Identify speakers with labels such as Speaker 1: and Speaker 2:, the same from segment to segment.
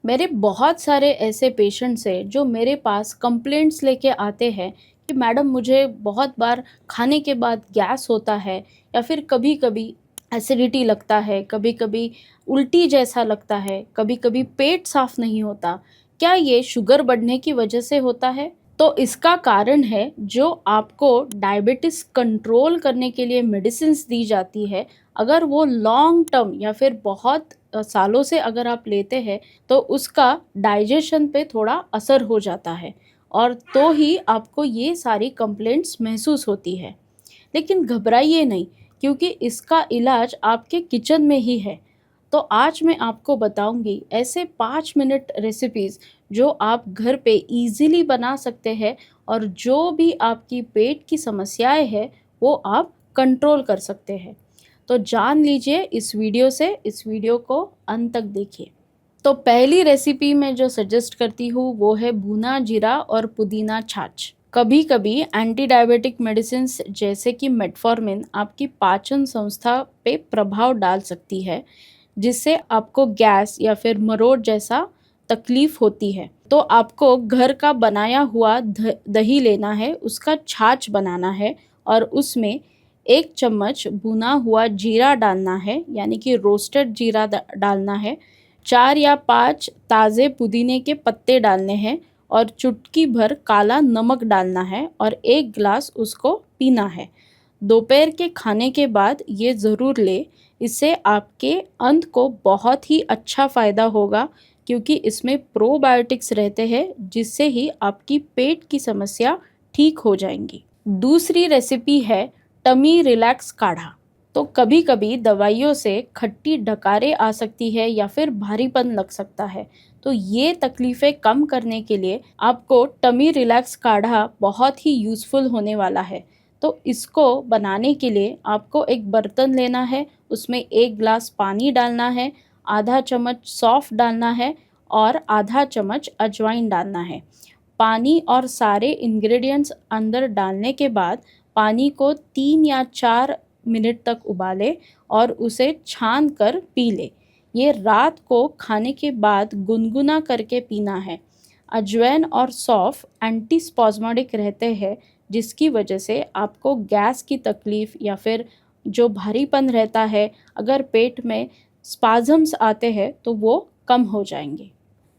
Speaker 1: मेरे बहुत सारे ऐसे पेशेंट्स हैं जो मेरे पास कंप्लेंट्स लेके आते हैं कि मैडम मुझे बहुत बार खाने के बाद गैस होता है या फिर कभी-कभी एसिडिटी लगता है, कभी-कभी उल्टी जैसा लगता है, कभी-कभी पेट साफ नहीं होता। क्या ये शुगर बढ़ने की वजह से होता है? तो इसका कारण है जो आपको डायबिटीज़ कंट्रोल करने के लिए मेडिसिन्स दी जाती है, अगर वो लॉन्ग टर्म या फिर बहुत सालों से अगर आप लेते हैं तो उसका डाइजेशन पे थोड़ा असर हो जाता है और तो ही आपको ये सारी कंप्लेंट्स महसूस होती है। लेकिन घबराइए नहीं, क्योंकि इसका इलाज आपके किचन में ही है। तो आज मैं आपको बताऊंगी ऐसे 5 मिनट रेसिपीज़ जो आप घर पे इजीली बना सकते हैं और जो भी आपकी पेट की समस्याएं हैं वो आप कंट्रोल कर सकते हैं। तो जान लीजिए इस वीडियो को अंत तक देखिए। तो पहली रेसिपी मैं जो सजेस्ट करती हूँ वो है भुना जीरा और पुदीना छाछ। कभी कभी एंटी डायबिटिक मेडिसिन जैसे कि मेटफॉर्मिन आपकी पाचन संस्था पे प्रभाव डाल सकती है, जिससे आपको गैस या फिर मरोड़ जैसा तकलीफ होती है। तो आपको घर का बनाया हुआ दही लेना है, उसका छाछ बनाना है और उसमें 1 चम्मच भुना हुआ जीरा डालना है, यानी कि रोस्टेड जीरा डालना है। 4 या 5 ताज़े पुदीने के पत्ते डालने हैं और चुटकी भर काला नमक डालना है और 1 गिलास उसको पीना है। दोपहर के खाने के बाद ये ज़रूर ले, इससे आपके अंत को बहुत ही अच्छा फ़ायदा होगा, क्योंकि इसमें प्रोबायोटिक्स रहते हैं जिससे ही आपकी पेट की समस्या ठीक हो जाएंगी। दूसरी रेसिपी है टमी रिलैक्स काढ़ा। तो कभी कभी दवाइयों से खट्टी डकारें आ सकती है या फिर भारीपन लग सकता है। तो ये तकलीफ़ें कम करने के लिए आपको टमी रिलैक्स काढ़ा बहुत ही यूज़फुल होने वाला है। तो इसको बनाने के लिए आपको एक बर्तन लेना है, उसमें 1 गिलास पानी डालना है, आधा चम्मच सौंफ डालना है और आधा चम्मच अजवाइन डालना है। पानी और सारे इंग्रेडिएंट्स अंदर डालने के बाद पानी को 3 या 4 मिनट तक उबाले और उसे छान कर पी ले। ये रात को खाने के बाद गुनगुना करके पीना है। अजवाइन और सौंफ एंटीस्पाज़्मोडिक रहते हैं, जिसकी वजह से आपको गैस की तकलीफ़ या फिर जो भारीपन रहता है, अगर पेट में स्पाज़म्स आते हैं तो वो कम हो जाएंगे।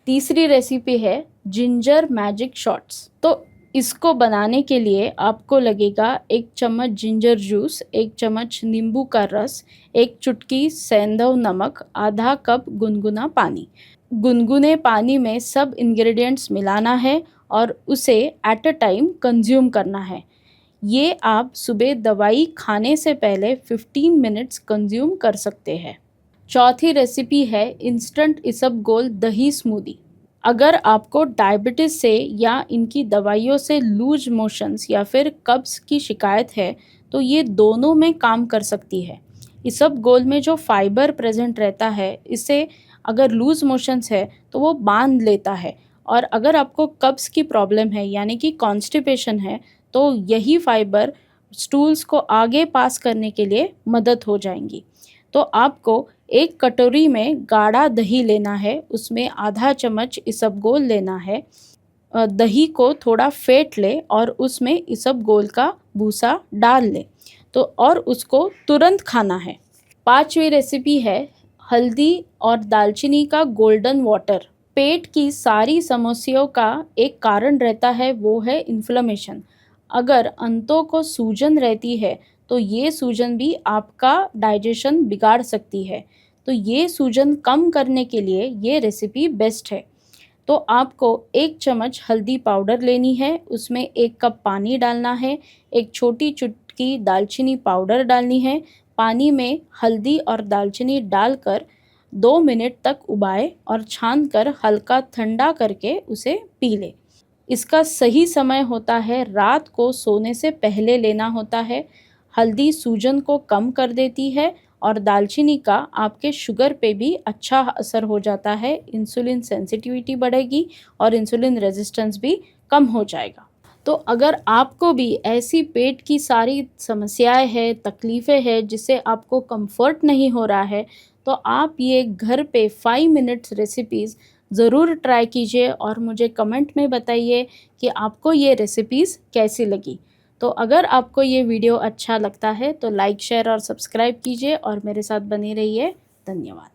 Speaker 1: तीसरी रेसिपी है जिंजर मैजिक शॉट्स। तो इसको बनाने के लिए आपको लगेगा 1 चम्मच जिंजर जूस, 1 चम्मच नींबू का रस, 1 चुटकी सेंधव नमक, आधा कप गुनगुना पानी। गुनगुने पानी में सब इंग्रेडिएंट्स मिलाना है और उसे एट अ टाइम कंज्यूम करना है। ये आप सुबह दवाई खाने से पहले 15 मिनट्स कंज्यूम कर सकते हैं। चौथी रेसिपी है इंस्टेंट इसबगोल दही स्मूदी। अगर आपको डायबिटीज़ से या इनकी दवाइयों से लूज मोशंस या फिर कब्ज़ की शिकायत है तो ये दोनों में काम कर सकती है। इसबगोल में जो फाइबर प्रेजेंट रहता है, इससे अगर लूज मोशंस है तो वो बांध लेता है, और अगर आपको कब्ज़ की प्रॉब्लम है यानी कि कॉन्स्टिपेशन है तो यही फाइबर स्टूल्स को आगे पास करने के लिए मदद हो जाएंगी। तो आपको 1 कटोरी में गाढ़ा दही लेना है, उसमें आधा चम्मच इसबगोल लेना है। दही को थोड़ा फेंट ले और उसमें इसबगोल का भूसा डाल ले तो और उसको तुरंत खाना है। पांचवी रेसिपी है हल्दी और दालचीनी का गोल्डन वाटर। पेट की सारी समस्याओं का एक कारण रहता है, वो है इन्फ्लेमेशन। अगर अंतों को सूजन रहती है तो ये सूजन भी आपका डाइजेशन बिगाड़ सकती है। तो ये सूजन कम करने के लिए ये रेसिपी बेस्ट है। तो आपको 1 चम्मच हल्दी पाउडर लेनी है, उसमें 1 कप पानी डालना है, एक छोटी चुटकी दालचीनी पाउडर डालनी है। पानी में हल्दी और दालचीनी डालकर 2 मिनट तक उबाले और छान कर हल्का ठंडा करके उसे पी ले। इसका सही समय होता है रात को सोने से पहले लेना होता है। हल्दी सूजन को कम कर देती है और दालचीनी का आपके शुगर पे भी अच्छा असर हो जाता है। इंसुलिन सेंसिटिविटी बढ़ेगी और इंसुलिन रेजिस्टेंस भी कम हो जाएगा। तो अगर आपको भी ऐसी पेट की सारी समस्याएं हैं, तकलीफ़ें हैं, जिससे आपको कंफर्ट नहीं हो रहा है, तो आप ये घर पे 5 मिनट्स रेसिपीज़ ज़रूर ट्राई कीजिए और मुझे कमेंट में बताइए कि आपको ये रेसिपीज़ कैसी लगी। तो अगर आपको ये वीडियो अच्छा लगता है तो लाइक, शेयर और सब्सक्राइब कीजिए और मेरे साथ बने रहिए। धन्यवाद।